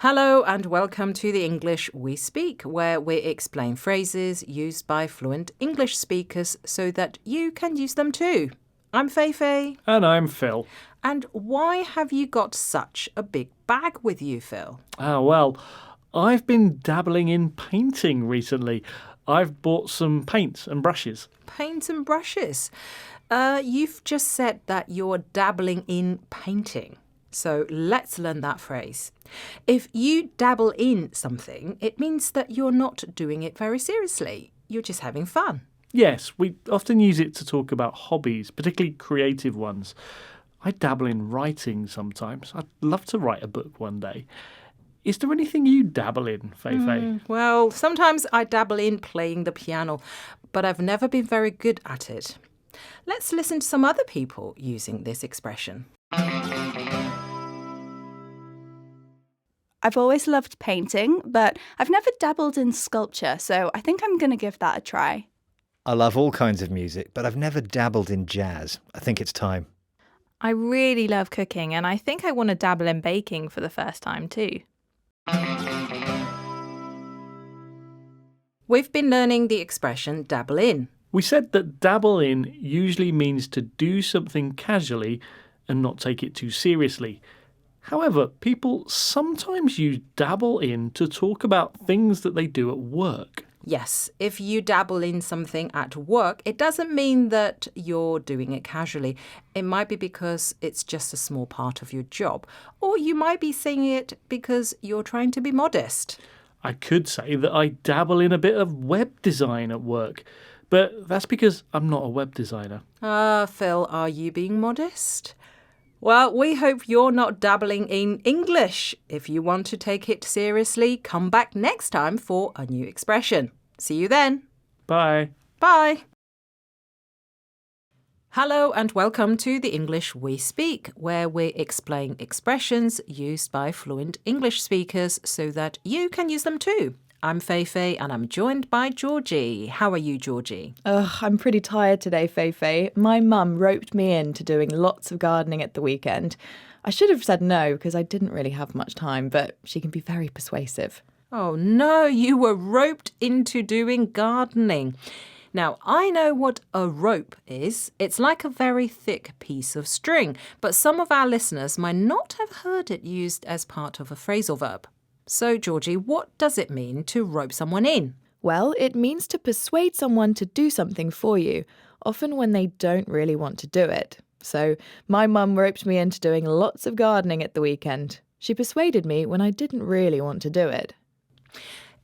Hello and welcome to the English We Speak, where we explain phrases used by fluent English speakers so that you can use them too. I'm Feifei. And I'm Phil. And why have you got such a big bag with you, Phil? Well, I've been dabbling in painting recently. I've bought some paints and brushes. Paints and brushes. You've just said that you're dabbling in painting. So let's learn that phrase. If you dabble in something, it means that you're not doing it very seriously. You're just having fun. Yes, we often use it to talk about hobbies, particularly creative ones. I dabble in writing sometimes. I'd love to write a book one day. Is there anything you dabble in, Feifei? Well, sometimes I dabble in playing the piano, but I've never been very good at it. Let's listen to some other people using this expression. I've always loved painting, but I've never dabbled in sculpture, so I think I'm going to give that a try. I love all kinds of music, but I've never dabbled in jazz. I think it's time. I really love cooking, and I think I want to dabble in baking for the first time too. We've been learning the expression dabble in. We said that dabble in usually means to do something casually and not take it too seriously. However, people sometimes use dabble in to talk about things that they do at work. Yes, if you dabble in something at work, it doesn't mean that you're doing it casually. It might be because it's just a small part of your job, or you might be saying it because you're trying to be modest. I could say that I dabble in a bit of web design at work, but that's because I'm not a web designer. Phil, are you being modest? Well, we hope you're not dabbling in English. If you want to take it seriously, come back next time for a new expression. See you then. Bye. Bye. Hello and welcome to the English We Speak, where we explain expressions used by fluent English speakers so that you can use them too. I'm Feifei and I'm joined by Georgie. How are you, Georgie? I'm pretty tired today, Feifei. My mum roped me into doing lots of gardening at the weekend. I should have said no because I didn't really have much time, but she can be very persuasive. Oh no, you were roped into doing gardening. Now, I know what a rope is. It's like a very thick piece of string, but some of our listeners might not have heard it used as part of a phrasal verb. So, Georgie, what does it mean to rope someone in? Well, it means to persuade someone to do something for you, often when they don't really want to do it. So, my mum roped me into doing lots of gardening at the weekend. She persuaded me when I didn't really want to do it.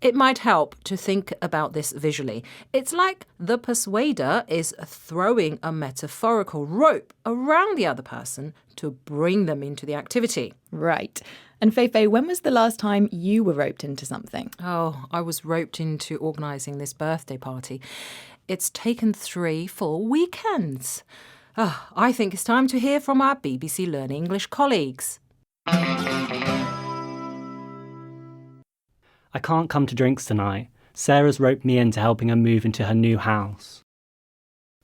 It might help to think about this visually. It's like the persuader is throwing a metaphorical rope around the other person to bring them into the activity. Right. And Feifei, when was the last time you were roped into something? Oh, I was roped into organising this birthday party. It's taken 3 full weekends. I think it's time to hear from our BBC Learn English colleagues. I can't come to drinks tonight. Sarah's roped me into helping her move into her new house.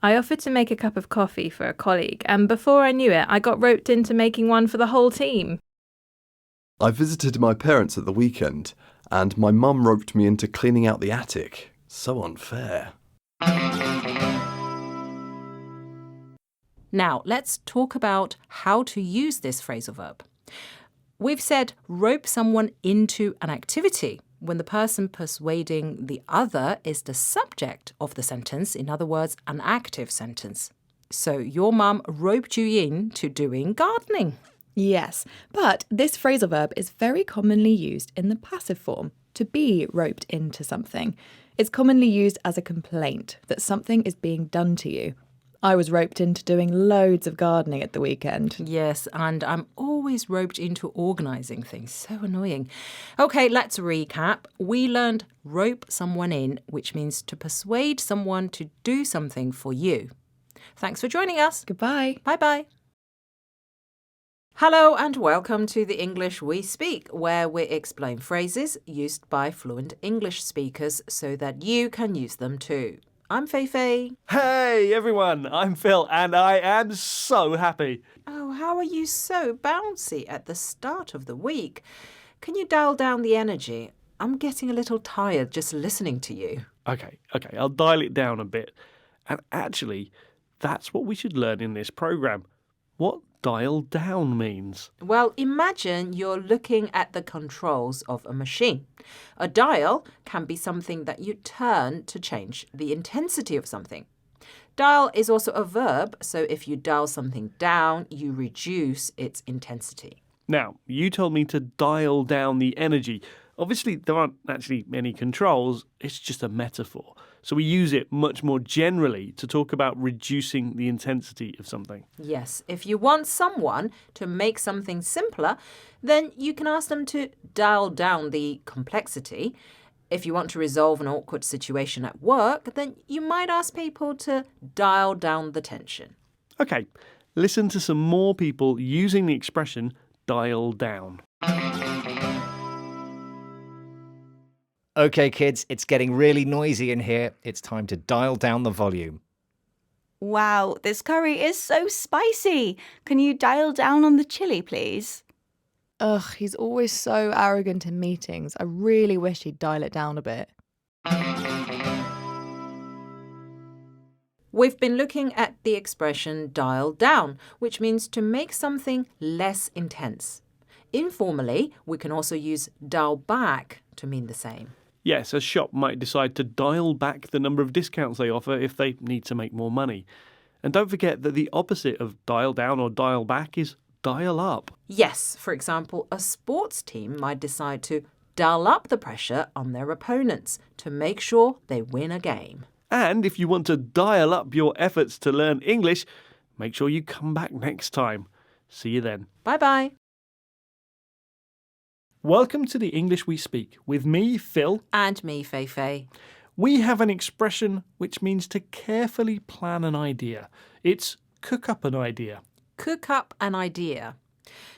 I offered to make a cup of coffee for a colleague, and before I knew it, I got roped into making one for the whole team. I visited my parents at the weekend, and my mum roped me into cleaning out the attic. So unfair. Now, let's talk about how to use this phrasal verb. We've said rope someone into an activity when the person persuading the other is the subject of the sentence, in other words, an active sentence. So your mum roped you in to doing gardening. Yes, but this phrasal verb is very commonly used in the passive form, to be roped into something. It's commonly used as a complaint that something is being done to you. I was roped into doing loads of gardening at the weekend. Yes, and I'm always roped into organising things. So annoying. Okay, let's recap. We learned rope someone in, which means to persuade someone to do something for you. Thanks for joining us. Goodbye. Bye-bye. Hello and welcome to the English We Speak, where we explain phrases used by fluent English speakers so that you can use them too. I'm Feifei. Hey everyone, I'm Phil and I am so happy. Oh, how are you so bouncy at the start of the week? Can you dial down the energy? I'm getting a little tired just listening to you. Okay, I'll dial it down a bit. And actually, that's what we should learn in this programme. What dial down means. Well, imagine you're looking at the controls of a machine. A dial can be something that you turn to change the intensity of something. Dial is also a verb, so if you dial something down, you reduce its intensity. Now, you told me to dial down the energy. Obviously, there aren't actually any controls, it's just a metaphor. So we use it much more generally to talk about reducing the intensity of something. Yes, if you want someone to make something simpler, then you can ask them to dial down the complexity. If you want to resolve an awkward situation at work, then you might ask people to dial down the tension. Okay, listen to some more people using the expression dial down. Okay, kids, it's getting really noisy in here. It's time to dial down the volume. Wow, this curry is so spicy. Can you dial down on the chili, please? Ugh, he's always so arrogant in meetings. I really wish he'd dial it down a bit. We've been looking at the expression dial down, which means to make something less intense. Informally, we can also use dial back to mean the same. Yes, a shop might decide to dial back the number of discounts they offer if they need to make more money. And don't forget that the opposite of dial down or dial back is dial up. Yes, for example, a sports team might decide to dial up the pressure on their opponents to make sure they win a game. And if you want to dial up your efforts to learn English, make sure you come back next time. See you then. Bye-bye. Welcome to the English We Speak with me, Phil. And me, Fei Fei. We have an expression which means to carefully plan an idea. It's cook up an idea. Cook up an idea.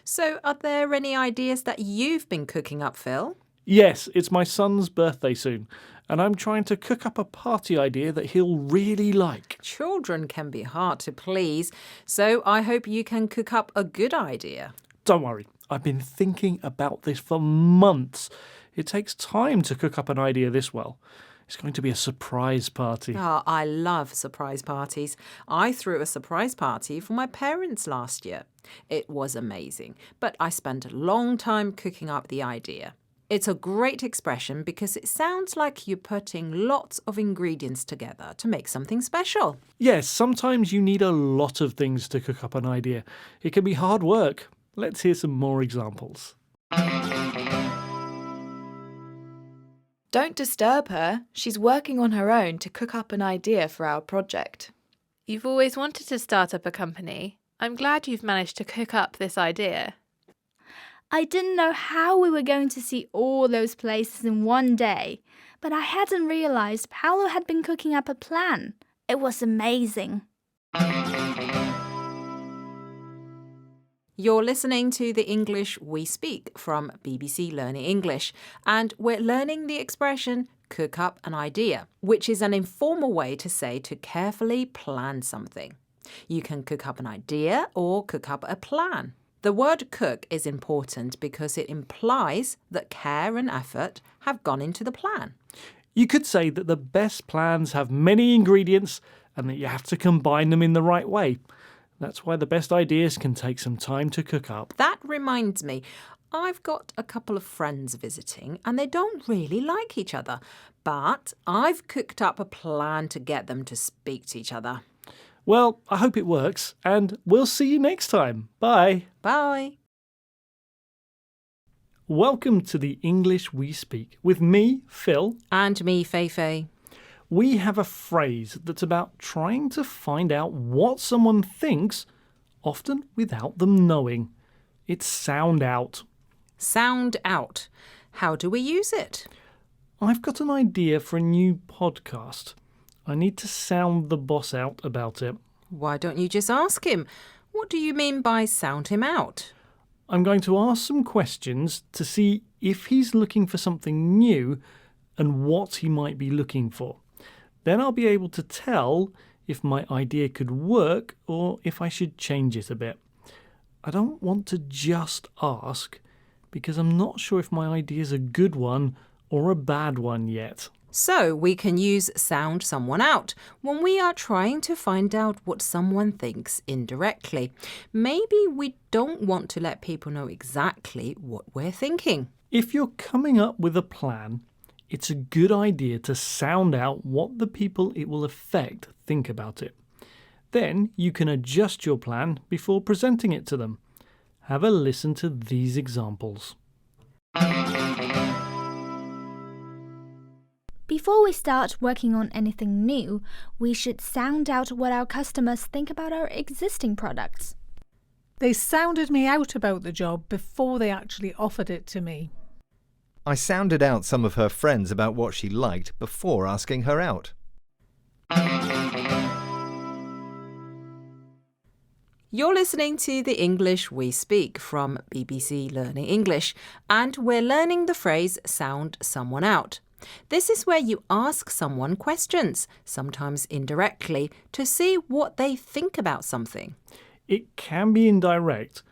So are there any ideas that you've been cooking up, Phil? Yes, it's my son's birthday soon, and I'm trying to cook up a party idea that he'll really like. Children can be hard to please, so I hope you can cook up a good idea. Don't worry, I've been thinking about this for months. It takes time to cook up an idea this well. It's going to be a surprise party. Oh, I love surprise parties. I threw a surprise party for my parents last year. It was amazing, but I spent a long time cooking up the idea. It's a great expression because it sounds like you're putting lots of ingredients together to make something special. Yes, sometimes you need a lot of things to cook up an idea. It can be hard work. Let's hear some more examples. Don't disturb her. She's working on her own to cook up an idea for our project. You've always wanted to start up a company. I'm glad you've managed to cook up this idea. I didn't know how we were going to see all those places in one day, but I hadn't realized Paolo had been cooking up a plan. It was amazing. You're listening to the English We Speak from BBC Learning English, and we're learning the expression cook up an idea, which is an informal way to say to carefully plan something. You can cook up an idea or cook up a plan. The word cook is important because it implies that care and effort have gone into the plan. You could say that the best plans have many ingredients and that you have to combine them in the right way. That's why the best ideas can take some time to cook up. That reminds me, I've got a couple of friends visiting and they don't really like each other, but I've cooked up a plan to get them to speak to each other. Well, I hope it works, and we'll see you next time. Bye. Bye. Welcome to the English We Speak with me, Phil. And me, Fei Fei. We have a phrase that's about trying to find out what someone thinks, often without them knowing. It's sound out. Sound out. How do we use it? I've got an idea for a new podcast. I need to sound the boss out about it. Why don't you just ask him? What do you mean by sound him out? I'm going to ask some questions to see if he's looking for something new and what he might be looking for. Then I'll be able to tell if my idea could work or if I should change it a bit. I don't want to just ask because I'm not sure if my idea is a good one or a bad one yet. So we can use sound someone out when we are trying to find out what someone thinks indirectly. Maybe we don't want to let people know exactly what we're thinking. If you're coming up with a plan, it's a good idea to sound out what the people it will affect think about it. Then you can adjust your plan before presenting it to them. Have a listen to these examples. Before we start working on anything new, we should sound out what our customers think about our existing products. They sounded me out about the job before they actually offered it to me. I sounded out some of her friends about what she liked before asking her out. You're listening to The English We Speak from BBC Learning English, and we're learning the phrase sound someone out. This is where you ask someone questions, sometimes indirectly, to see what they think about something. It can be indirect,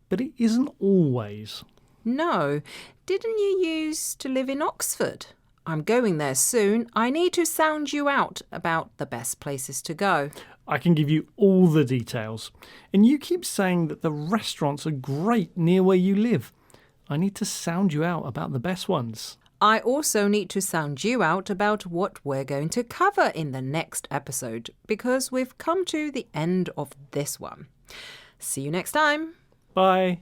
but it isn't always. No, didn't you used to live in Oxford? I'm going there soon. I need to sound you out about the best places to go. I can give you all the details. And you keep saying that the restaurants are great near where you live. I need to sound you out about the best ones. I also need to sound you out about what we're going to cover in the next episode, because we've come to the end of this one. See you next time. Bye.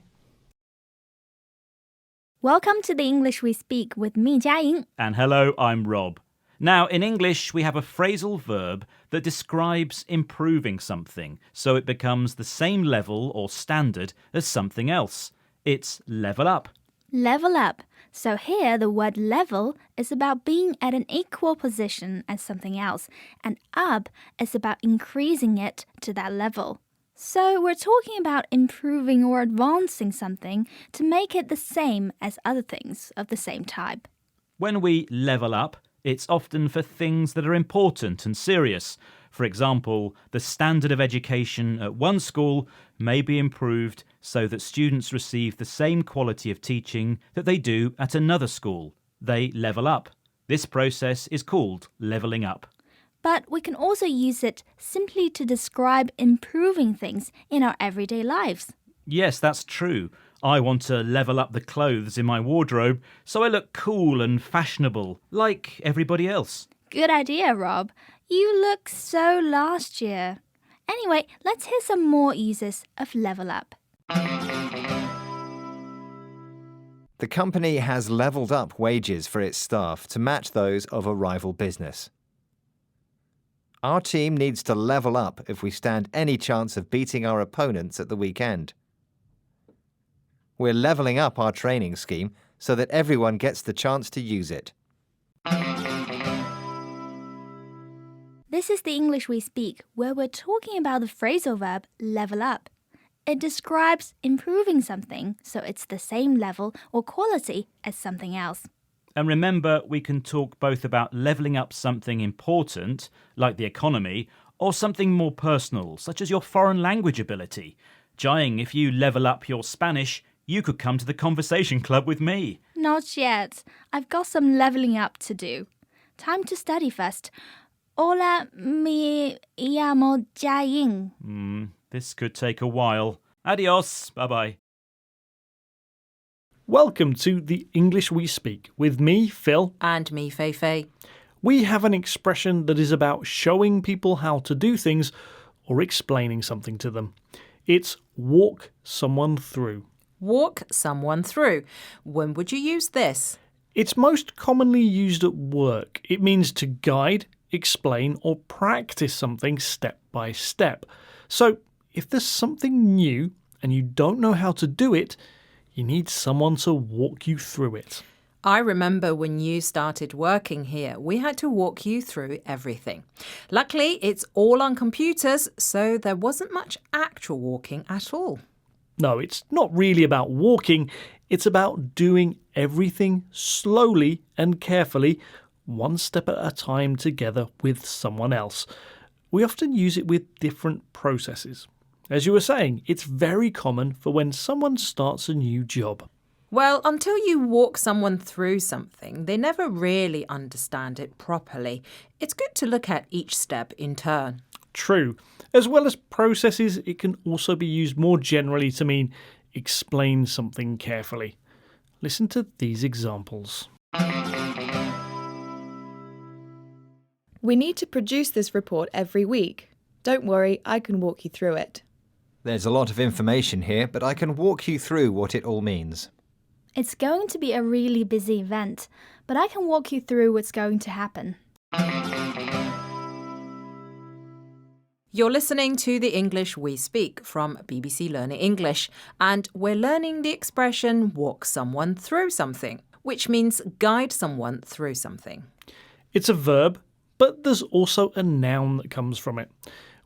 Welcome to the English We Speak with me, Jiaying. And hello, I'm Rob. Now, in English, we have a phrasal verb that describes improving something, so it becomes the same level or standard as something else. It's level up. Level up. So here the word level is about being at an equal position as something else, and up is about increasing it to that level. So we're talking about improving or advancing something to make it the same as other things of the same type. When we level up, it's often for things that are important and serious. For example, the standard of education at one school may be improved so that students receive the same quality of teaching that they do at another school. They level up. This process is called levelling up. But we can also use it simply to describe improving things in our everyday lives. Yes, that's true. I want to level up the clothes in my wardrobe so I look cool and fashionable, like everybody else. Good idea, Rob. You look so last year. Anyway, let's hear some more uses of level up. The company has levelled up wages for its staff to match those of a rival business. Our team needs to level up if we stand any chance of beating our opponents at the weekend. We're levelling up our training scheme so that everyone gets the chance to use it. This is the English We Speak, where we're talking about the phrasal verb level up. It describes improving something so it's the same level or quality as something else. And remember, we can talk both about levelling up something important, like the economy, or something more personal, such as your foreign language ability. Jiaying, if you level up your Spanish, you could come to the conversation club with me. Not yet. I've got some leveling up to do. Time to study first. Hola, me llamo Jiaying. This could take a while. Adios. Bye-bye. Welcome to The English We Speak with me, Phil. And me, Fei Fei. We have an expression that is about showing people how to do things or explaining something to them. It's walk someone through. Walk someone through. When would you use this? It's most commonly used at work. It means to guide, explain, or practice something step by step. So, if there's something new and you don't know how to do it, you need someone to walk you through it. I remember when you started working here, we had to walk you through everything. Luckily, it's all on computers, so there wasn't much actual walking at all. No, it's not really about walking. It's about doing everything slowly and carefully, one step at a time together with someone else. We often use it with different processes. As you were saying, it's very common for when someone starts a new job. Well, until you walk someone through something, they never really understand it properly. It's good to look at each step in turn. True. As well as processes, it can also be used more generally to mean explain something carefully. Listen to these examples. We need to produce this report every week. Don't worry, I can walk you through it. There's a lot of information here, but I can walk you through what it all means. It's going to be a really busy event, but I can walk you through what's going to happen. You're listening to the English We Speak from BBC Learning English, and we're learning the expression walk someone through something, which means guide someone through something. It's a verb, but there's also a noun that comes from it.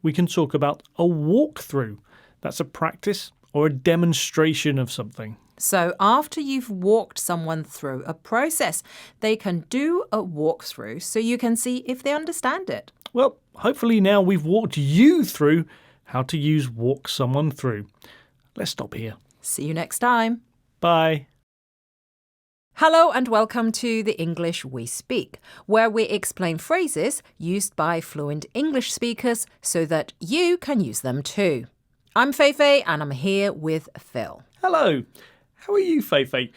We can talk about a walkthrough. That's a practice or a demonstration of something. So after you've walked someone through a process, they can do a walkthrough so you can see if they understand it. Well, hopefully now we've walked you through how to use walk someone through. Let's stop here. See you next time. Bye. Hello and welcome to the English We Speak, where we explain phrases used by fluent English speakers so that you can use them too. I'm Feifei and I'm here with Phil. Hello. How are you, Feifei?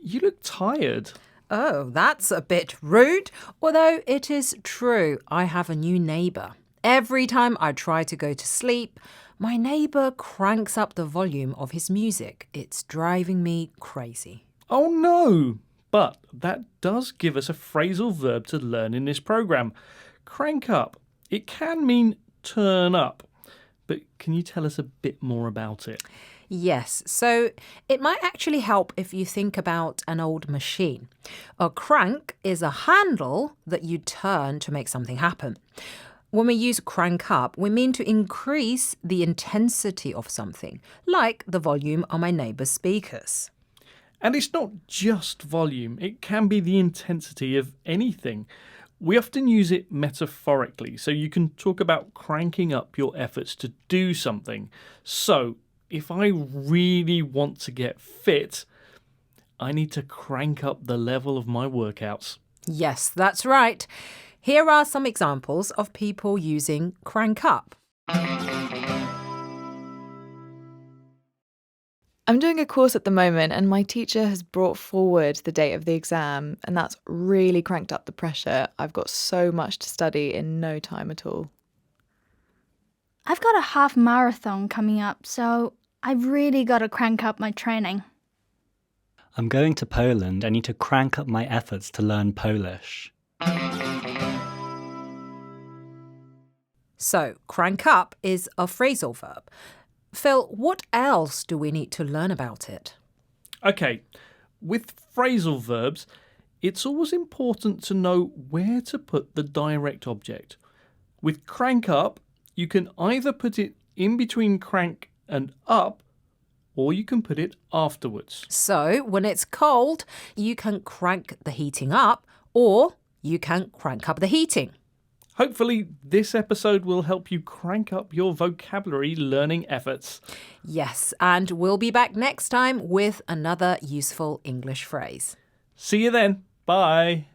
You look tired. Oh, that's a bit rude, although it is true. I have a new neighbour. Every time I try to go to sleep, my neighbour cranks up the volume of his music. It's driving me crazy. Oh no! But that does give us a phrasal verb to learn in this programme. Crank up. It can mean turn up. But can you tell us a bit more about it? Yes, so it might actually help if you think about an old machine. A crank is a handle that you turn to make something happen. When we use crank up, we mean to increase the intensity of something, like the volume on my neighbour's speakers. And it's not just volume, it can be the intensity of anything. We often use it metaphorically, so you can talk about cranking up your efforts to do something. So, if I really want to get fit, I need to crank up the level of my workouts. Yes, that's right. Here are some examples of people using crank up. I'm doing a course at the moment and my teacher has brought forward the date of the exam and that's really cranked up the pressure. I've got so much to study in no time at all. I've got a half marathon coming up, so I've really got to crank up my training. I'm going to Poland. I need to crank up my efforts to learn Polish. So, crank up is a phrasal verb. Phil, what else do we need to learn about it? Okay, with phrasal verbs, it's always important to know where to put the direct object. With crank up, you can either put it in between crank and up, or you can put it afterwards. So, when it's cold, you can crank the heating up, or you can crank up the heating. Hopefully, this episode will help you crank up your vocabulary learning efforts. Yes, and we'll be back next time with another useful English phrase. See you then. Bye.